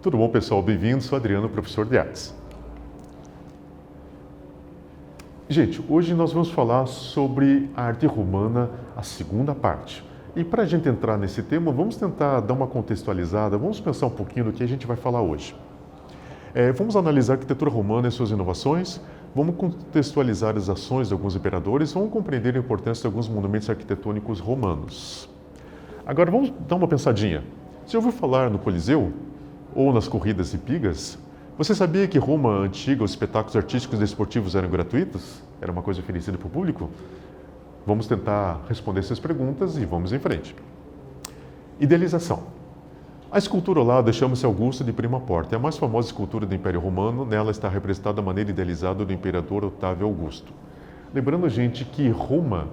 Tudo bom, pessoal? Bem-vindos, sou Adriano, professor de artes. Gente, hoje nós vamos falar sobre a arte romana, a segunda parte. E para a gente entrar nesse tema, vamos tentar dar uma contextualizada, vamos pensar um pouquinho do que a gente vai falar hoje. Vamos analisar a arquitetura romana e suas inovações, vamos contextualizar as ações de alguns imperadores, vamos compreender a importância de alguns monumentos arquitetônicos romanos. Agora vamos dar uma pensadinha. Você ouviu falar no Coliseu? Ou nas corridas hípicas? Você sabia que Roma antiga os espetáculos artísticos e desportivos eram gratuitos? Era uma coisa oferecida para o público? Vamos tentar responder essas perguntas e vamos em frente. Idealização. A escultura ao lado chama-se Augusto de Prima Porta. É a mais famosa escultura do Império Romano. Nela está representada a maneira idealizada do imperador Otávio Augusto. Lembrando, gente, que Roma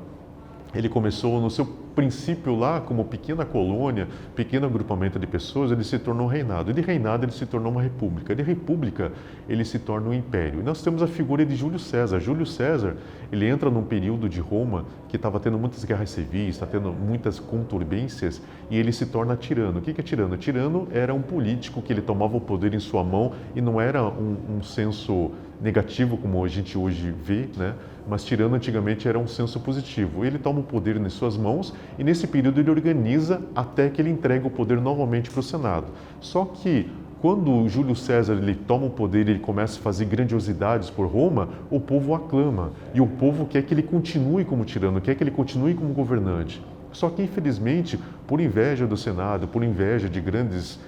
ele começou no seu princípio lá como pequena colônia, pequeno agrupamento de pessoas, ele se tornou um reinado. E de reinado ele se tornou uma república. De república ele se torna um império. E nós temos a figura de Júlio César. Júlio César, ele entra num período de Roma que estava tendo muitas guerras civis, está tendo muitas conturbências, e ele se torna tirano. O que é tirano? Tirano era um político que ele tomava o poder em sua mão e não era um senso negativo como a gente hoje vê, né? Mas tirano antigamente era um senso positivo. Ele toma o poder em suas mãos e nesse período ele organiza até que ele entrega o poder novamente para o Senado. Só que quando Júlio César ele toma o poder e ele começa a fazer grandiosidades por Roma, o povo aclama e o povo quer que ele continue como tirano, quer que ele continue como governante. Só que, infelizmente, por inveja do Senado, por inveja de grandes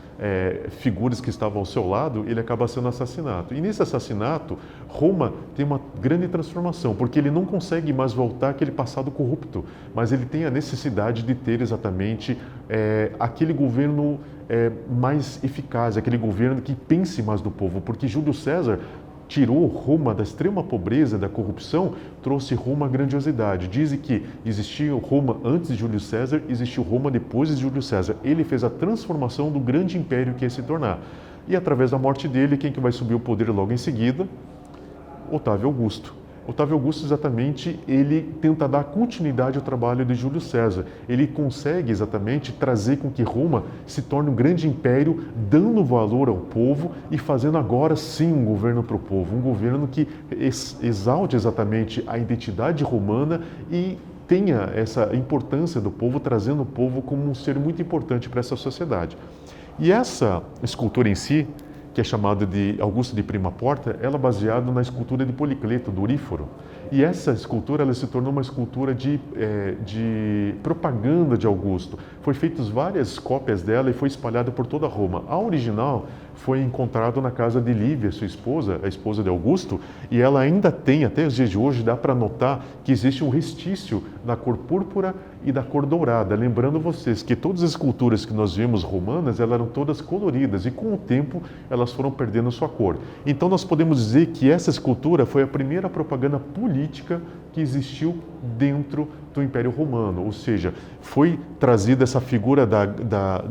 figuras que estavam ao seu lado, ele acaba sendo assassinado. E nesse assassinato, Roma tem uma grande transformação, porque ele não consegue mais voltar àquele passado corrupto, mas ele tem a necessidade de ter exatamente aquele governo mais eficaz, aquele governo que pense mais no povo, porque Júlio César tirou Roma da extrema pobreza, da corrupção, trouxe Roma à grandiosidade. Dizem que existiu Roma antes de Júlio César, existiu Roma depois de Júlio César. Ele fez a transformação do grande império que ia se tornar. E através da morte dele, quem que vai subir o poder logo em seguida? Otávio Augusto. Otávio Augusto, exatamente, ele tenta dar continuidade ao trabalho de Júlio César. Ele consegue, exatamente, trazer com que Roma se torne um grande império, dando valor ao povo e fazendo agora sim um governo para o povo. Um governo que exalte exatamente a identidade romana e tenha essa importância do povo, trazendo o povo como um ser muito importante para essa sociedade. E essa escultura em si, que é chamada de Augusto de Prima Porta, ela é baseada na escultura de Policleto, do Oríforo. E essa escultura ela se tornou uma escultura de propaganda de Augusto. Foi feitas várias cópias dela e foi espalhada por toda Roma. A original foi encontrada na casa de Lívia, sua esposa, a esposa de Augusto, e ela ainda tem, até os dias de hoje, dá para notar que existe um restício da cor púrpura e da cor dourada. Lembrando vocês que todas as esculturas que nós vimos romanas, elas eram todas coloridas e com o tempo elas foram perdendo sua cor. Então nós podemos dizer que essa escultura foi a primeira propaganda política que existiu dentro do Império Romano, ou seja, foi trazida essa figura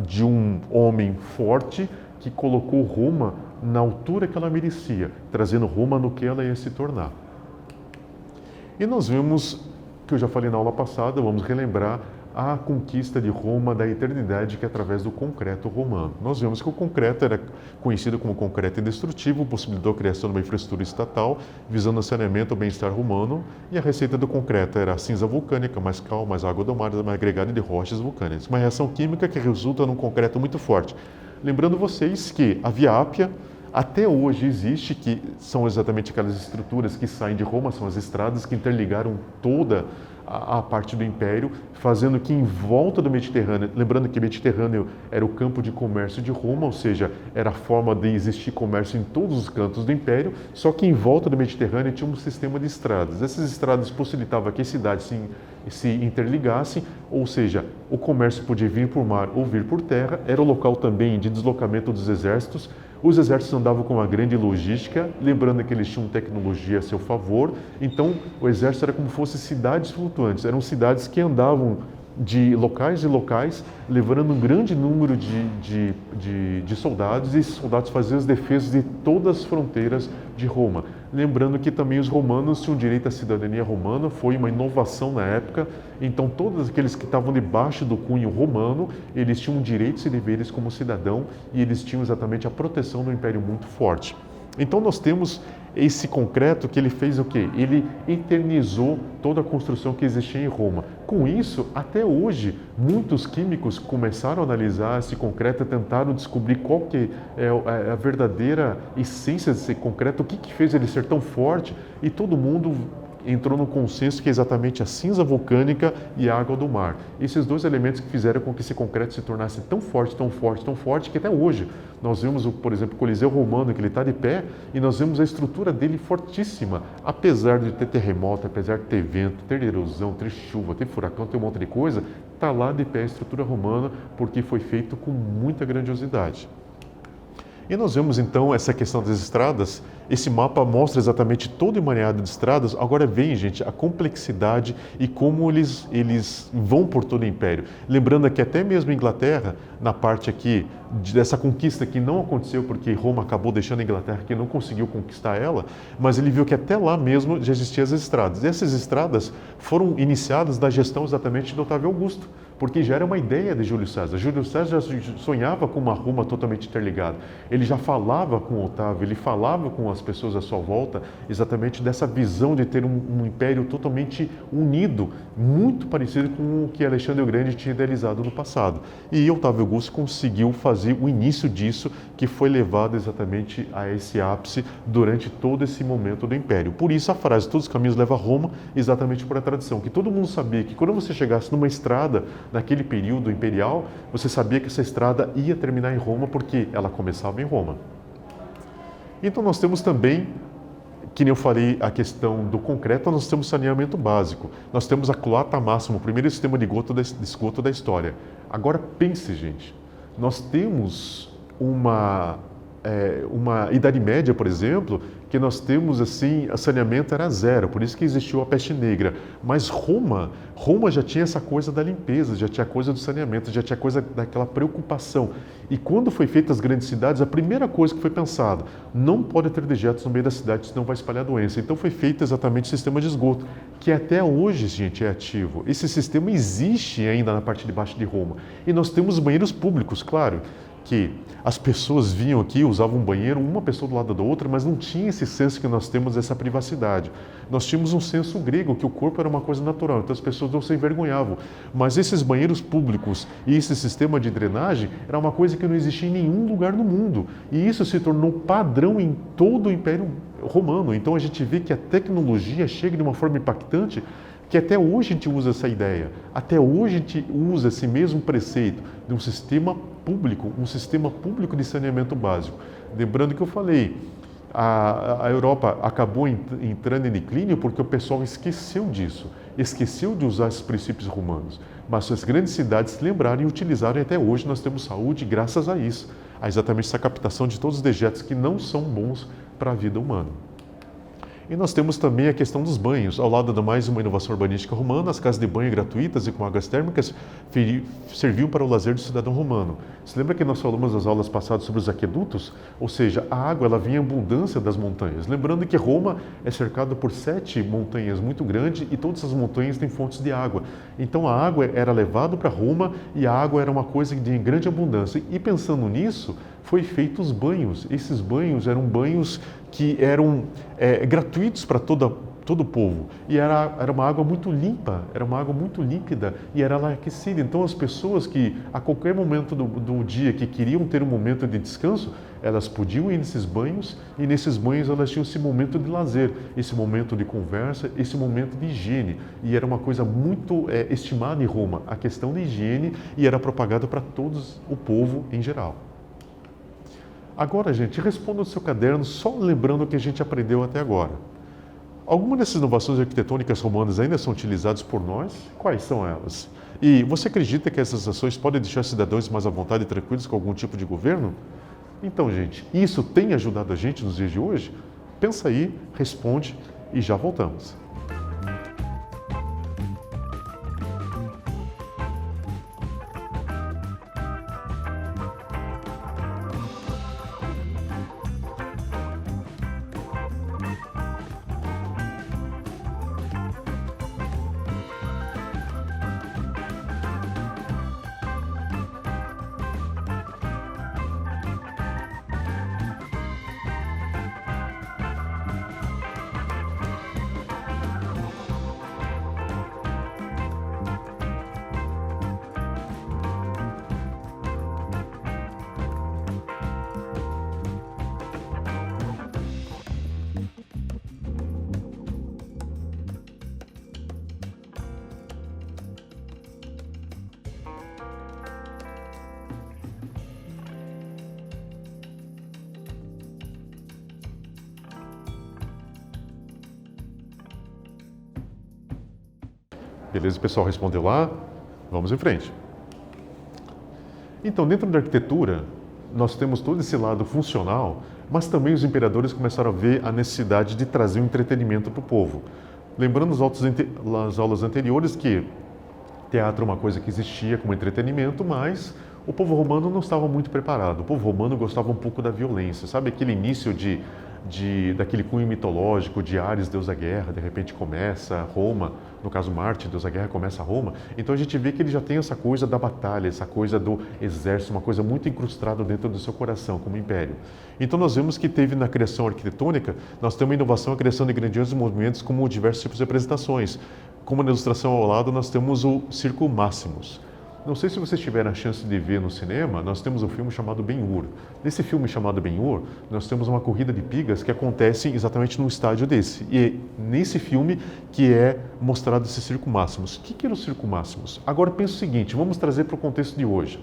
de um homem forte que colocou Roma na altura que ela merecia, trazendo Roma no que ela ia se tornar. E nós vemos, que eu já falei na aula passada, vamos relembrar a conquista de Roma da eternidade, que é através do concreto romano. Nós vemos que o concreto era conhecido como concreto indestrutível, possibilitou a criação de uma infraestrutura estatal, visando o saneamento e o bem-estar romano, e a receita do concreto era a cinza vulcânica, mais cal, mais água do mar, mais agregada de rochas vulcânicas. Uma reação química que resulta num concreto muito forte. Lembrando vocês que a Via Ápia até hoje existe, que são exatamente aquelas estruturas que saem de Roma, são as estradas que interligaram toda a parte do Império, fazendo que em volta do Mediterrâneo, lembrando que o Mediterrâneo era o campo de comércio de Roma, ou seja, era a forma de existir comércio em todos os cantos do Império, só que em volta do Mediterrâneo tinha um sistema de estradas. Essas estradas possibilitavam que as cidades se interligassem, ou seja, o comércio podia vir por mar ou vir por terra, era o local também de deslocamento dos exércitos. Os exércitos andavam com uma grande logística, lembrando que eles tinham tecnologia a seu favor, então o exército era como se fossem cidades flutuantes, eram cidades que andavam de locais em locais, levando um grande número de soldados, e esses soldados faziam as defesas de todas as fronteiras de Roma. Lembrando que também os romanos tinham direito à cidadania romana, foi uma inovação na época, então todos aqueles que estavam debaixo do cunho romano, eles tinham direitos e deveres como cidadão e eles tinham exatamente a proteção do império muito forte. Então nós temos esse concreto que ele fez o quê? Ele eternizou toda a construção que existia em Roma. Com isso, até hoje, muitos químicos começaram a analisar esse concreto e tentaram descobrir qual que é a verdadeira essência desse concreto, o que fez ele ser tão forte, e todo mundo entrou no consenso que é exatamente a cinza vulcânica e a água do mar. Esses dois elementos que fizeram com que esse concreto se tornasse tão forte, tão forte, tão forte, que até hoje nós vemos, por exemplo, o Coliseu Romano, que ele está de pé, e nós vemos a estrutura dele fortíssima, apesar de ter terremoto, apesar de ter vento, ter erosão, ter chuva, ter furacão, ter um monte de coisa, está lá de pé a estrutura romana, porque foi feito com muita grandiosidade. E nós vemos então essa questão das estradas, esse mapa mostra exatamente todo o emaranhado de estradas. Agora vem, gente, a complexidade e como eles vão por todo o império. Lembrando que até mesmo a Inglaterra, na parte aqui dessa conquista que não aconteceu porque Roma acabou deixando a Inglaterra, que não conseguiu conquistar ela, mas ele viu que até lá mesmo já existiam as estradas. E essas estradas foram iniciadas na gestão exatamente de Otávio Augusto, porque já era uma ideia de Júlio César. Júlio César já sonhava com uma Roma totalmente interligada. Ele já falava com Otávio, ele falava com as pessoas à sua volta exatamente dessa visão de ter um império totalmente unido, muito parecido com o que Alexandre o Grande tinha idealizado no passado. E Otávio Augusto conseguiu fazer o início disso, que foi levado exatamente a esse ápice durante todo esse momento do império. Por isso a frase, todos os caminhos levam a Roma, exatamente por a tradição, que todo mundo sabia que quando você chegasse numa estrada, naquele período imperial, você sabia que essa estrada ia terminar em Roma porque ela começava em Roma. Então nós temos também, que nem eu falei, a questão do concreto, nós temos saneamento básico. Nós temos a cloaca máxima, o primeiro sistema de esgoto da história. Agora pense, gente, nós temos uma Idade Média, por exemplo, que nós temos assim, a saneamento era zero, por isso que existiu a peste negra. Mas Roma já tinha essa coisa da limpeza, já tinha a coisa do saneamento, já tinha a coisa daquela preocupação. E quando foi feita as grandes cidades, a primeira coisa que foi pensada, não pode ter dejetos no meio da cidade, senão vai espalhar doença. Então foi feito exatamente o sistema de esgoto, que até hoje, gente, é ativo. Esse sistema existe ainda na parte de baixo de Roma. E nós temos banheiros públicos, claro, que as pessoas vinham aqui, usavam um banheiro, uma pessoa do lado da outra, mas não tinha esse senso que nós temos dessa privacidade. Nós tínhamos um senso grego, que o corpo era uma coisa natural, então as pessoas não se envergonhavam. Mas esses banheiros públicos e esse sistema de drenagem era uma coisa que não existia em nenhum lugar no mundo. E isso se tornou padrão em todo o Império Romano. Então a gente vê que a tecnologia chega de uma forma impactante, que até hoje a gente usa essa ideia, até hoje a gente usa esse mesmo preceito de um sistema público de saneamento básico. Lembrando que eu falei, a Europa acabou entrando em declínio porque o pessoal esqueceu disso, esqueceu de usar esses princípios romanos. Mas as grandes cidades se lembraram e utilizaram, e até hoje nós temos saúde graças a isso, a exatamente essa captação de todos os dejetos que não são bons para a vida humana. E nós temos também a questão dos banhos. Ao lado de mais uma inovação urbanística romana, as casas de banho gratuitas e com águas térmicas serviam para o lazer do cidadão romano. Se lembra que nós falamos nas aulas passadas sobre os aquedutos? Ou seja, a água ela vinha em abundância das montanhas. Lembrando que Roma é cercada por 7 montanhas muito grandes e todas as montanhas têm fontes de água. Então a água era levada para Roma e a água era uma coisa de grande abundância. E pensando nisso, foi feitos os banhos. Esses banhos eram banhos que eram gratuitos para todo o povo. E era uma água muito limpa, era uma água muito líquida e era lá aquecida. Então as pessoas que a qualquer momento do dia que queriam ter um momento de descanso, elas podiam ir nesses banhos e nesses banhos elas tinham esse momento de lazer, esse momento de conversa, esse momento de higiene. E era uma coisa muito estimada em Roma, a questão da higiene, e era propagada para todos o povo em geral. Agora, gente, responda no seu caderno só lembrando o que a gente aprendeu até agora. Algumas dessas inovações arquitetônicas romanas ainda são utilizadas por nós? Quais são elas? E você acredita que essas ações podem deixar cidadãos mais à vontade e tranquilos com algum tipo de governo? Então, gente, isso tem ajudado a gente nos dias de hoje? Pensa aí, responde e já voltamos. Beleza, o pessoal respondeu lá? Vamos em frente. Então, dentro da arquitetura, nós temos todo esse lado funcional, mas também os imperadores começaram a ver a necessidade de trazer um entretenimento para o povo. Lembrando as aulas anteriores que teatro é uma coisa que existia como entretenimento, mas o povo romano não estava muito preparado. O povo romano gostava um pouco da violência, sabe aquele início daquele cunho mitológico de Ares, deus da guerra, de repente começa Roma, no caso Marte, deus da guerra, começa Roma. Então a gente vê que ele já tem essa coisa da batalha, essa coisa do exército, uma coisa muito incrustada dentro do seu coração, como império. Então nós vemos que teve na criação arquitetônica, nós temos uma inovação, a criação de grandiosos movimentos como diversos tipos de apresentações. Como na ilustração ao lado, nós temos o Circo Maximus. Não sei se vocês tiveram a chance de ver no cinema, nós temos um filme chamado Ben-Hur. Nesse filme chamado Ben-Hur, nós temos uma corrida de pigas que acontece exatamente num estádio desse. E é nesse filme que é mostrado esse Circo Maximus. O que era o Circo Maximus? Agora pensa o seguinte, vamos trazer para o contexto de hoje.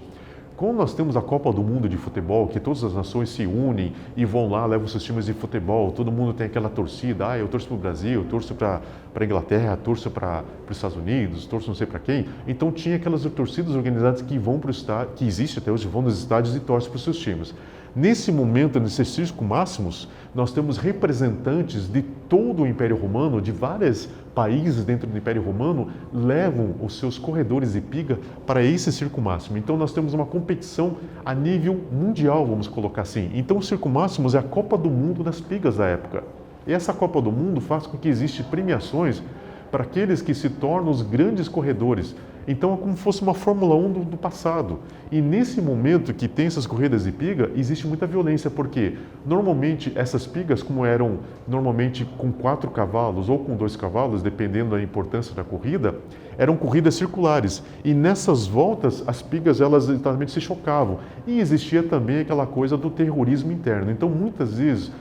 Quando nós temos a Copa do Mundo de futebol, que todas as nações se unem e vão lá, levam seus times de futebol, todo mundo tem aquela torcida, eu torço para o Brasil, eu torço para a Inglaterra, torço para os Estados Unidos, torço não sei para quem. Então tinha aquelas torcidas organizadas que vão para o estádio, que existe até hoje, vão nos estádios e torcem para os seus times. Nesse momento, nesse Circo Maximus, nós temos representantes de todo o Império Romano, de vários países dentro do Império Romano, levam os seus corredores de piga para esse Circo Máximo. Então nós temos uma competição a nível mundial, vamos colocar assim. Então o Circo Maximus é a Copa do Mundo das pigas da época. E essa Copa do Mundo faz com que existam premiações para aqueles que se tornam os grandes corredores. Então é como se fosse uma Fórmula 1 do passado. E nesse momento que tem essas corridas de piga, existe muita violência, porque normalmente essas pigas, como eram normalmente com 4 cavalos ou com 2 cavalos, dependendo da importância da corrida, eram corridas circulares. E nessas voltas, as pigas elas exatamente se chocavam. E existia também aquela coisa do terrorismo interno. Então muitas vezes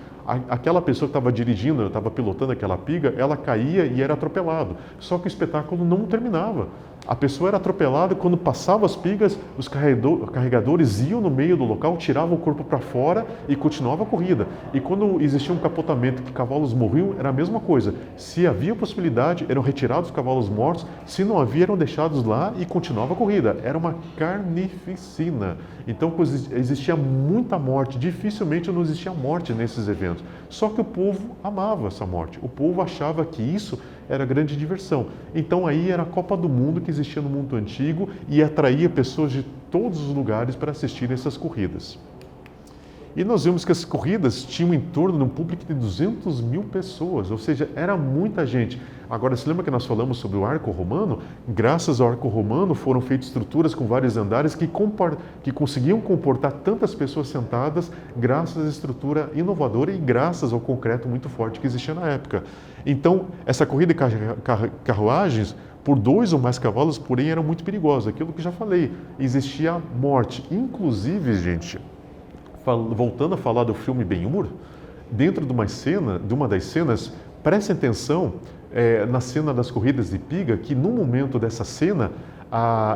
aquela pessoa que estava dirigindo, estava pilotando aquela piga, ela caía e era atropelado. Só que o espetáculo não terminava. A pessoa era atropelada, quando passava as pigas, os carregadores iam no meio do local, tiravam o corpo para fora e continuava a corrida. E quando existia um capotamento que cavalos morriam, era a mesma coisa. Se havia possibilidade, eram retirados os cavalos mortos, se não havia, eram deixados lá e continuava a corrida. Era uma carnificina. Então existia muita morte, dificilmente não existia morte nesses eventos. Só que o povo amava essa morte, o povo achava que isso era grande diversão. Então aí era a Copa do Mundo que existia no mundo antigo e atraía pessoas de todos os lugares para assistirem essas corridas. E nós vimos que as corridas tinham em torno de um público de 200 mil pessoas, ou seja, era muita gente. Agora, se lembra que nós falamos sobre o arco romano? Graças ao arco romano foram feitas estruturas com vários andares que conseguiam comportar tantas pessoas sentadas graças à estrutura inovadora e graças ao concreto muito forte que existia na época. Então, essa corrida de carruagens, por 2 ou mais cavalos, porém, era muito perigosa. Aquilo que já falei, existia morte. Inclusive, gente, voltando a falar do filme Ben-Hur, dentro de uma das cenas, prestem atenção na cena das corridas de piga, que no momento dessa cena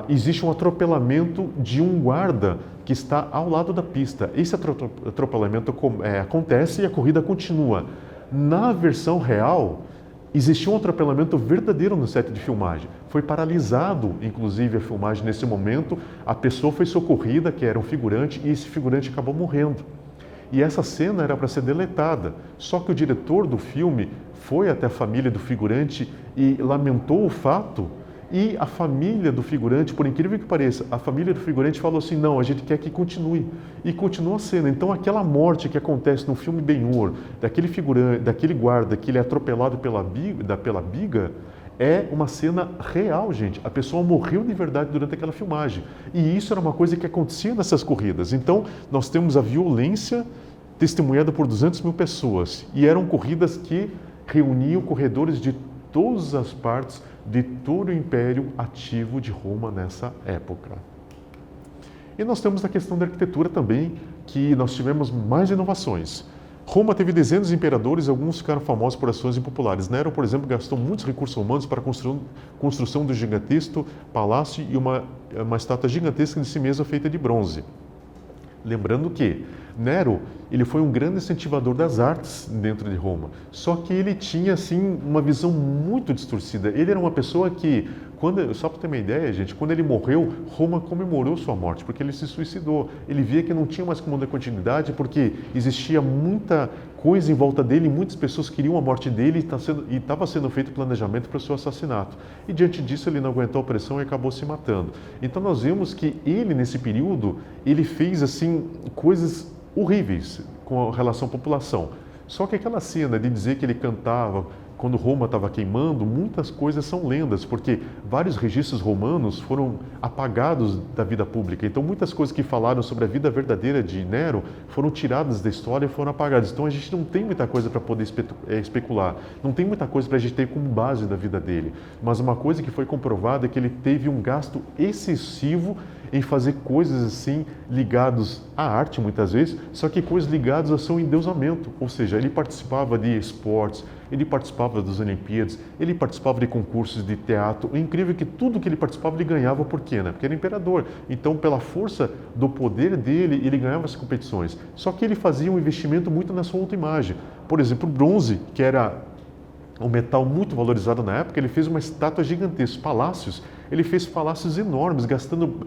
existe um atropelamento de um guarda que está ao lado da pista. Esse atropelamento acontece e a corrida continua. Na versão real, existiu um atropelamento verdadeiro no set de filmagem. Foi paralisado, inclusive, a filmagem nesse momento. A pessoa foi socorrida, que era um figurante, e esse figurante acabou morrendo. E essa cena era para ser deletada. Só que o diretor do filme foi até a família do figurante e lamentou o fato. E a família do figurante, por incrível que pareça, a família do figurante falou assim, não, a gente quer que continue. E continua a cena. Então aquela morte que acontece no filme Ben-Hur, daquele figurante, daquele guarda que ele é atropelado pela biga, é uma cena real, gente. A pessoa morreu de verdade durante aquela filmagem. E isso era uma coisa que acontecia nessas corridas. Então nós temos a violência testemunhada por 200 mil pessoas. E eram corridas que reuniam corredores de todas as partes de todo o Império ativo de Roma nessa época. E nós temos a questão da arquitetura também, que nós tivemos mais inovações. Roma teve dezenas de imperadores e alguns ficaram famosos por ações impopulares. Nero, por exemplo, gastou muitos recursos humanos para a construção do gigantesco palácio e uma estátua gigantesca de si mesmo feita de bronze. Lembrando que Nero, ele foi um grande incentivador das artes dentro de Roma, só que ele tinha assim uma visão muito distorcida. Ele era uma pessoa que, só para ter uma ideia, gente, quando ele morreu, Roma comemorou sua morte, porque ele se suicidou. Ele via que não tinha mais como dar continuidade, porque existia muita coisa em volta dele, muitas pessoas queriam a morte dele e estava sendo feito planejamento para o seu assassinato. E diante disso ele não aguentou a pressão e acabou se matando. Então nós vemos que ele, nesse período, ele fez assim coisas horríveis com relação à população. Só que aquela cena de dizer que ele cantava quando Roma estava queimando, muitas coisas são lendas, porque vários registros romanos foram apagados da vida pública. Então, muitas coisas que falaram sobre a vida verdadeira de Nero foram tiradas da história e foram apagadas. Então, a gente não tem muita coisa para poder especular, não tem muita coisa para a gente ter como base da vida dele. Mas uma coisa que foi comprovada é que ele teve um gasto excessivo em fazer coisas assim ligadas à arte, muitas vezes, só que coisas ligadas ao seu endeusamento. Ou seja, ele participava de esportes, ele participava das Olimpíadas, ele participava de concursos de teatro. O incrível é que tudo que ele participava ele ganhava por quê? Porque era imperador. Então, pela força do poder dele, ele ganhava as competições. Só que ele fazia um investimento muito na sua autoimagem. Por exemplo, o bronze, que era um metal muito valorizado na época, ele fez uma estátua gigantesca, palácios. Ele fez palácios enormes, gastando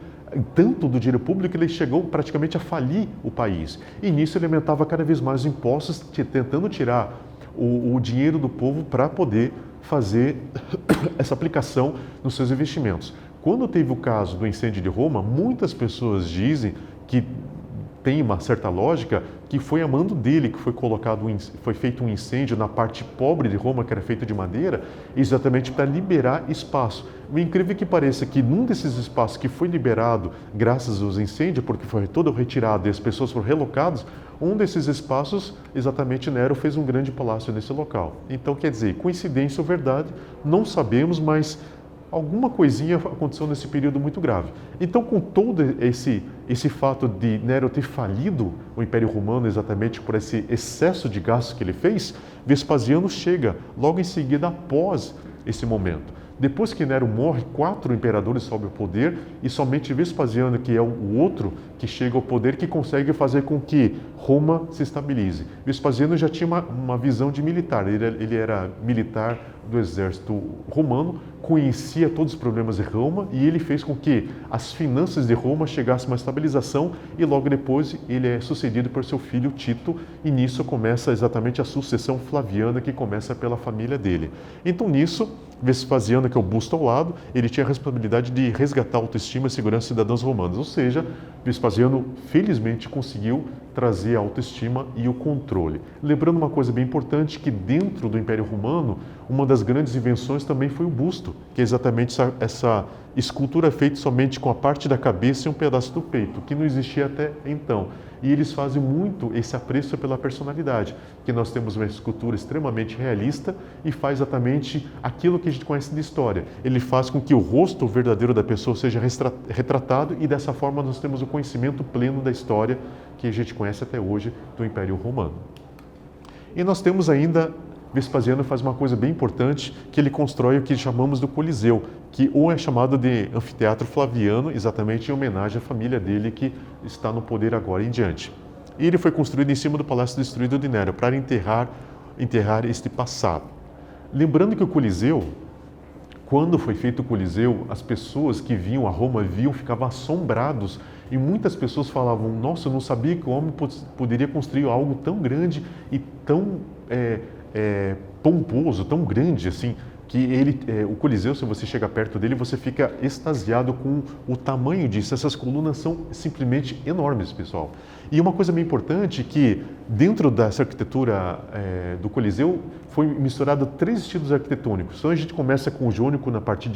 tanto do dinheiro público que ele chegou praticamente a falir o país. E nisso ele aumentava cada vez mais os impostos, tentando tirar o dinheiro do povo para poder fazer essa aplicação nos seus investimentos. Quando teve o caso do incêndio de Roma, muitas pessoas dizem que tem uma certa lógica que foi a mando dele que foi feito um incêndio na parte pobre de Roma, que era feito de madeira, exatamente para liberar espaço. O incrível é que pareça que num desses espaços que foi liberado graças aos incêndios, porque foi todo retirado e as pessoas foram relocadas, um desses espaços, exatamente Nero fez um grande palácio nesse local. Então, quer dizer, coincidência ou verdade, não sabemos, mas alguma coisinha aconteceu nesse período muito grave. Então, com todo esse fato de Nero ter falido o Império Romano exatamente por esse excesso de gastos que ele fez, Vespasiano chega logo em seguida após esse momento. Depois que Nero morre, 4 imperadores sobem ao poder e somente Vespasiano, que é o outro que chega ao poder, que consegue fazer com que Roma se estabilize. Vespasiano já tinha uma visão de militar, ele era militar do exército romano, conhecia todos os problemas de Roma e ele fez com que as finanças de Roma chegassem a uma estabilização e logo depois ele é sucedido por seu filho Tito e nisso começa exatamente a sucessão flaviana que começa pela família dele. Então nisso, Vespasiano, que é o busto ao lado, ele tinha a responsabilidade de resgatar a autoestima e segurança dos cidadãos romanos, ou seja, Vespasiano felizmente conseguiu trazer a autoestima e o controle. Lembrando uma coisa bem importante, que dentro do Império Romano, uma das grandes invenções também foi o busto, que é exatamente essa escultura feita somente com a parte da cabeça e um pedaço do peito, que não existia até então. E eles fazem muito esse apreço pela personalidade, que nós temos uma escultura extremamente realista e faz exatamente aquilo que a gente conhece de história. Ele faz com que o rosto verdadeiro da pessoa seja retratado e dessa forma nós temos o conhecimento pleno da história que a gente conhece até hoje do Império Romano. E nós temos ainda, Vespasiano faz uma coisa bem importante, que ele constrói o que chamamos do Coliseu, que ou é chamado de Anfiteatro Flaviano, exatamente em homenagem à família dele que está no poder agora em diante. E ele foi construído em cima do palácio destruído de Nero, para enterrar este passado. Lembrando que o Coliseu, quando foi feito o Coliseu, as pessoas que vinham a Roma ficavam assombrados e muitas pessoas falavam, nossa, eu não sabia que o homem poderia construir algo tão grande e tão pomposo, tão grande assim, que o Coliseu, se você chega perto dele, você fica extasiado com o tamanho disso. Essas colunas são simplesmente enormes, pessoal. E uma coisa bem importante que dentro dessa arquitetura do Coliseu foi misturado 3 estilos arquitetônicos. Então a gente começa com o jônico na parte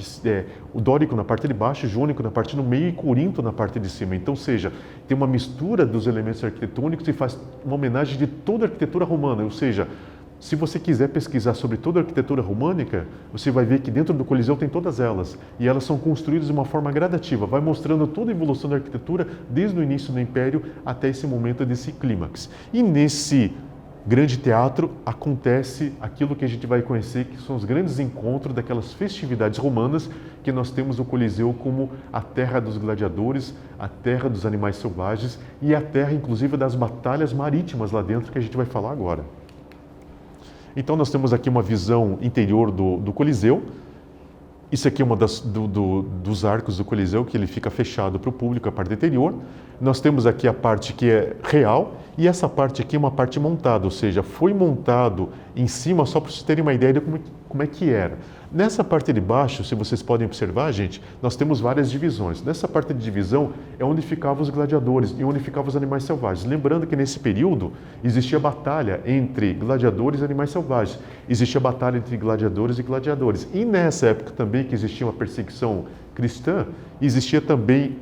o dórico na parte de baixo, o jônico na parte no meio e corinto na parte de cima. Então, ou seja, tem uma mistura dos elementos arquitetônicos e faz uma homenagem de toda a arquitetura romana, ou seja, se você quiser pesquisar sobre toda a arquitetura românica, você vai ver que dentro do Coliseu tem todas elas. E elas são construídas de uma forma gradativa, vai mostrando toda a evolução da arquitetura desde o início do Império até esse momento desse clímax. E nesse grande teatro acontece aquilo que a gente vai conhecer, que são os grandes encontros daquelas festividades romanas, que nós temos o Coliseu como a terra dos gladiadores, a terra dos animais selvagens e a terra, inclusive, das batalhas marítimas lá dentro, que a gente vai falar agora. Então nós temos aqui uma visão interior do Coliseu. Isso aqui é uma dos arcos do Coliseu, que ele fica fechado para o público, a parte interior. Nós temos aqui a parte que é real e essa parte aqui é uma parte montada, ou seja, foi montado em cima só para vocês terem uma ideia de como é que era. Nessa parte de baixo, se vocês podem observar, gente, nós temos várias divisões. Nessa parte de divisão é onde ficavam os gladiadores e onde ficavam os animais selvagens. Lembrando que nesse período existia batalha entre gladiadores e animais selvagens. Existia batalha entre gladiadores e gladiadores. E nessa época também que existia uma perseguição cristã, existia também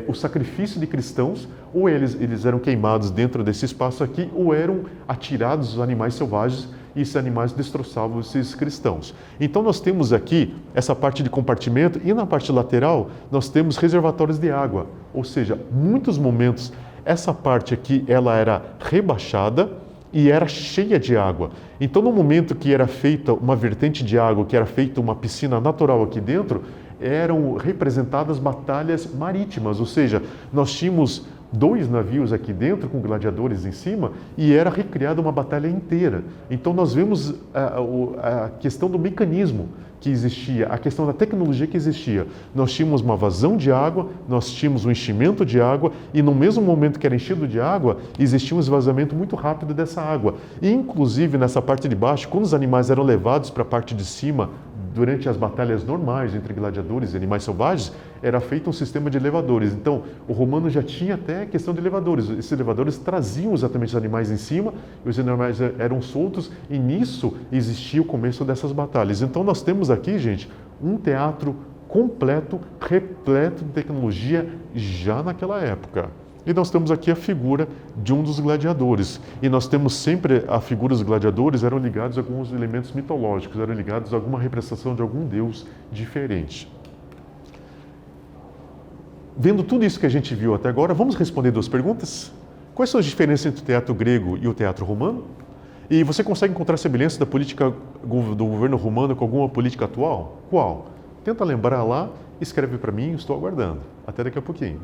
o sacrifício de cristãos, ou eles eram queimados dentro desse espaço aqui, ou eram atirados os animais selvagens e esses animais destroçavam esses cristãos. Então nós temos aqui essa parte de compartimento e na parte lateral nós temos reservatórios de água, ou seja, muitos momentos essa parte aqui ela era rebaixada e era cheia de água. Então no momento que era feita uma vertente de água, que era feita uma piscina natural aqui dentro, eram representadas batalhas marítimas, ou seja, nós tínhamos 2 navios aqui dentro com gladiadores em cima e era recriada uma batalha inteira. Então nós vemos a questão do mecanismo que existia, a questão da tecnologia que existia. Nós tínhamos uma vazão de água, nós tínhamos um enchimento de água e no mesmo momento que era enchido de água, existia um esvaziamento muito rápido dessa água. E, inclusive nessa parte de baixo, quando os animais eram levados para a parte de cima, durante as batalhas normais entre gladiadores e animais selvagens, era feito um sistema de elevadores. Então, o romano já tinha até a questão de elevadores. Esses elevadores traziam exatamente os animais em cima, e os animais eram soltos, e nisso existia o começo dessas batalhas. Então, nós temos aqui, gente, um teatro completo, repleto de tecnologia já naquela época. E nós temos aqui a figura de um dos gladiadores. E nós temos sempre a figura dos gladiadores eram ligados a alguns elementos mitológicos, eram ligados a alguma representação de algum deus diferente. Vendo tudo isso que a gente viu até agora, vamos responder 2 perguntas? Quais são as diferenças entre o teatro grego e o teatro romano? E você consegue encontrar semelhança da política do governo romano com alguma política atual? Qual? Tenta lembrar lá, escreve para mim, estou aguardando. Até daqui a pouquinho.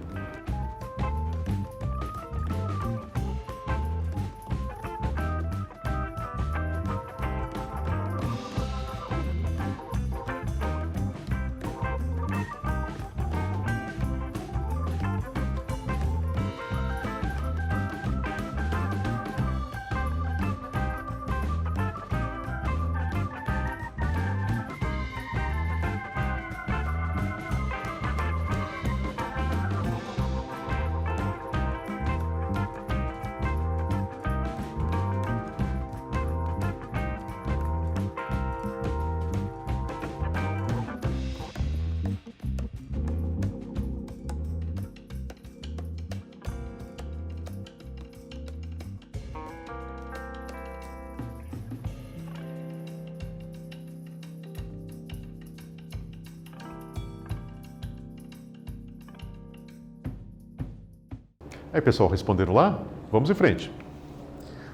Aí, pessoal, responderam lá? Vamos em frente.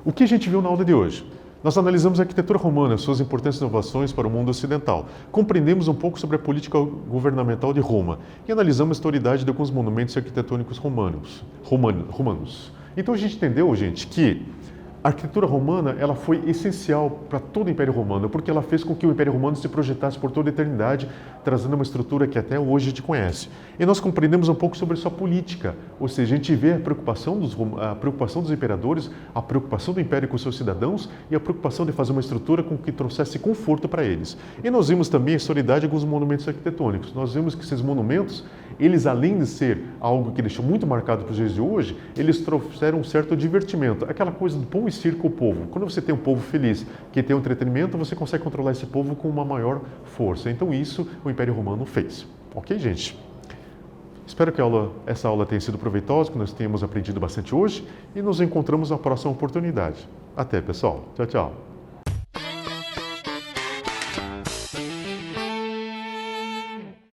O que a gente viu na aula de hoje? Nós analisamos a arquitetura romana, suas importantes inovações para o mundo ocidental. Compreendemos um pouco sobre a política governamental de Roma e analisamos a historicidade de alguns monumentos arquitetônicos romanos. Então a gente entendeu, gente, que a arquitetura romana ela foi essencial para todo o Império Romano, porque ela fez com que o Império Romano se projetasse por toda a eternidade, trazendo uma estrutura que até hoje a gente conhece. E nós compreendemos um pouco sobre sua política, ou seja, a gente vê a preocupação dos imperadores, a preocupação do Império com seus cidadãos e a preocupação de fazer uma estrutura com que trouxesse conforto para eles. E nós vimos também a historicidade de alguns monumentos arquitetônicos. Nós vimos que esses monumentos, eles além de ser algo que deixou muito marcado para os dias de hoje, eles trouxeram um certo divertimento, aquela coisa do pão e circo o povo. Quando você tem um povo feliz, que tem um entretenimento, você consegue controlar esse povo com uma maior força. Então isso o Império Romano fez. Ok, gente? Espero que essa aula tenha sido proveitosa, que nós tenhamos aprendido bastante hoje e nos encontramos na próxima oportunidade. Até, pessoal. Tchau, tchau.